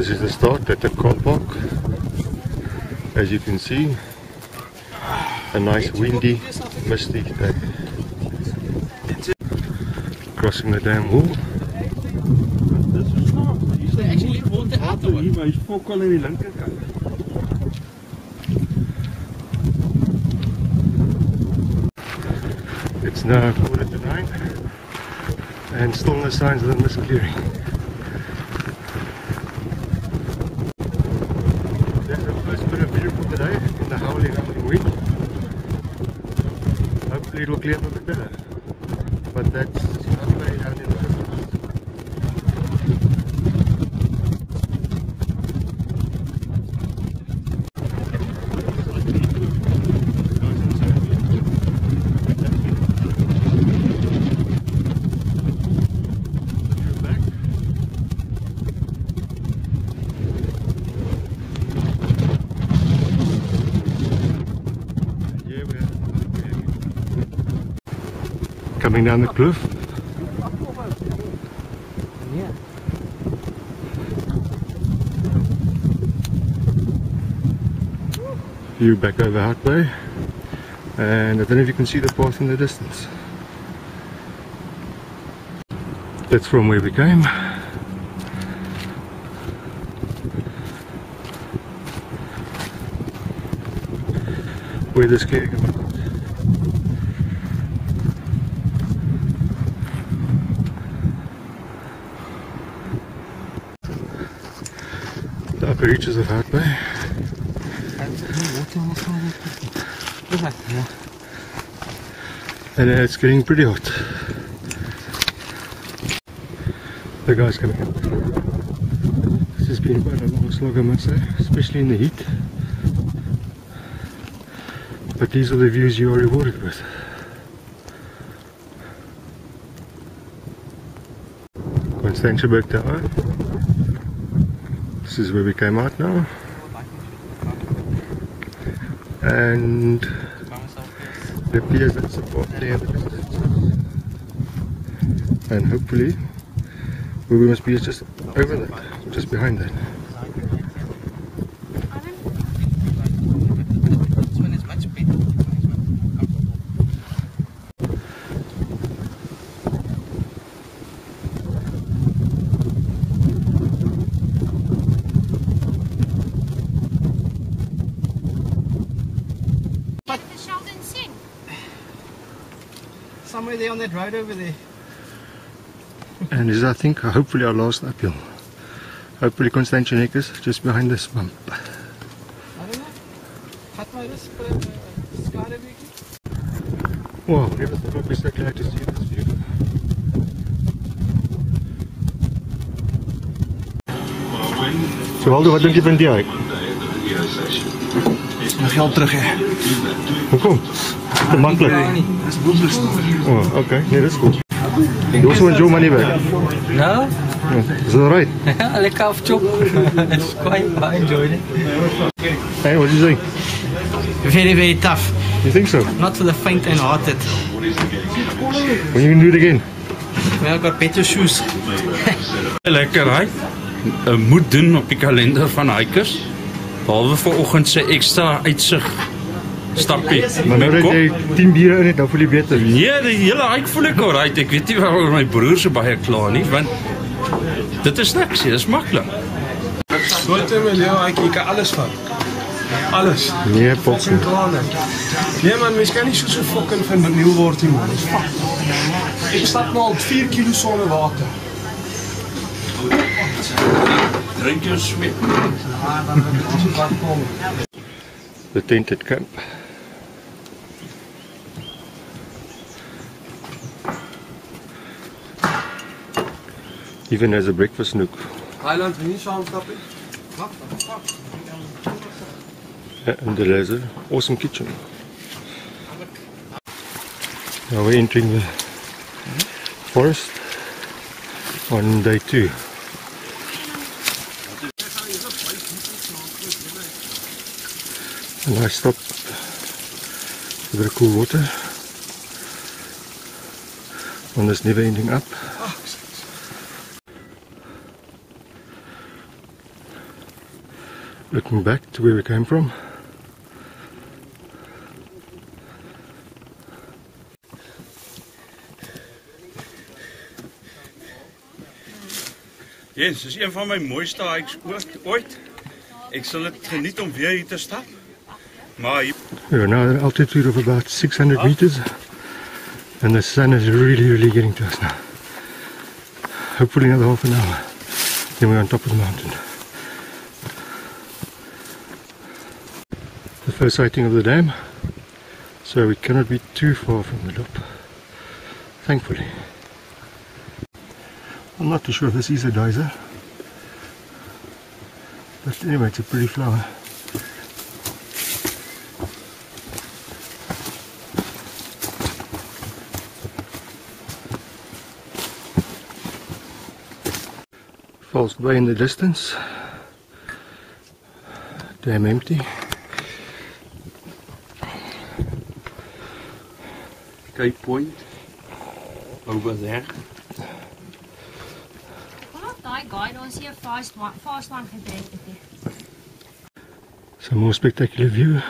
This is the start at the car park. As you can see, a nice windy, misty day. Crossing the dam wall. It's now 8:45 and still no signs of the mist clearing. That's the first bit of view for today in the howling wind. Hopefully it will clear up a bit better, but that's not way down in the distance. Coming down the cliff. View back over Hart Bay, and I don't know if you can see the path in the distance. That's from where we came. Where the ski comes out. The upper reaches of Hart Bay. And it's getting pretty hot. The guys coming up. This has been quite a long slog, I must say, especially in the heat. But these are the views you are rewarded with. Constantiaberg Tower. This is where we came out now, and the piers that support there, and hopefully where we must be is just over that, just behind that. Somewhere there on that road over there. And this is, I think, hopefully our last uphill. Hopefully Constantianek is just behind this bump. I don't know. Gat my this skade bietjie. Wow, never thought I'd be so glad to see this view. So Waldo, wat dink jy van die hike? Nog geld terug hè. Hoekom? Te makkelijk. Oh, okay. Nee, that's cool. You also enjoy money back? No? Is that right? I like half chop. It's quite, I enjoyed it. Hey, what do you think? Very, very tough. You think so? Not for the faint and hearted. When are you going to do it again? Well, I've got better shoes. Lekker hy. Moet doen op die kalender van hikers. Behalwe vanoggend se ekstra uitsig stappie. Maar nou dat jy 10 biere in het, dan voel jy beter. Nee, die hele hike voel ek alright. Ek weet nie waarom my broer so baie kla nie, want dit is niks, dit is maklik. Nooit in my lewe ek kan alles vat. Alles. Nee, pokken. Nee man, mens kan nie so fucking verniel word nie man. Ek stap nou al 4 kilo sonder water. Drink jou sweet. The tented camp. Even as a breakfast nook. Highland, wil jy saam stap nie? And there's an awesome kitchen. Now we're entering the forest on day 2. And I stopped for the cool water on this never ending up. Looking back to where we came from. Jens, dis een van my mooiste hikes ooit. Ek sal dit geniet om weer hier te stap. Maar We're now at an altitude of about 600 meters, and the sun is really getting to us now. Hopefully another half an hour, then we're on top of the mountain. The first sighting of the dam, so we cannot be too far from the loop, thankfully. I'm not too sure if this is a geyser, but anyway, it's a pretty flower. Falls Bay in the distance, dam empty. Cape Point over there. Daai guy, ons hier fast one gedrink het. Some more spectacular view.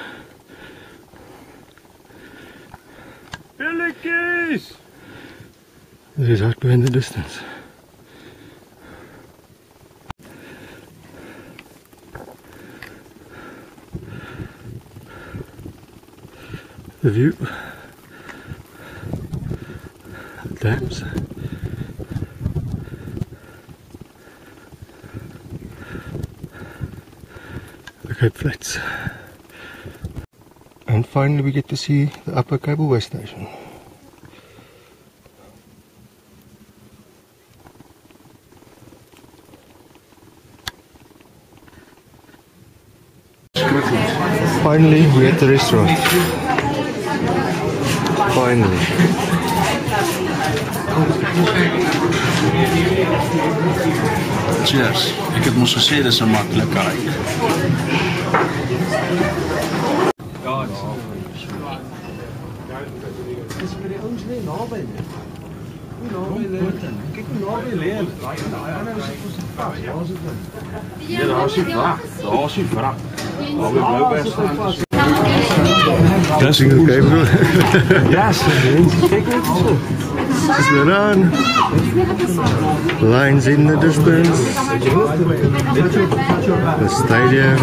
Billetjies! There's Hart Bay in the distance. The view, dams, the Cape Flats, and finally we get to see the Upper Cable Way Station. Finally we're at the restaurant. Finally. Cheers. Ek het mos gesê dis 'n maklike hike. Dis vir die ouens nie naby nie. Hoe naby lê? Kyk hoe naby lê hulle. Daai ander is ons se pas. Waar is dit nou? Ja, daar's die wrak. Daar's die wrak. Waar we Blouberg staan. That's okay, bro. Ja, kyk net so. Is it on? Lines in the distance. The stadium.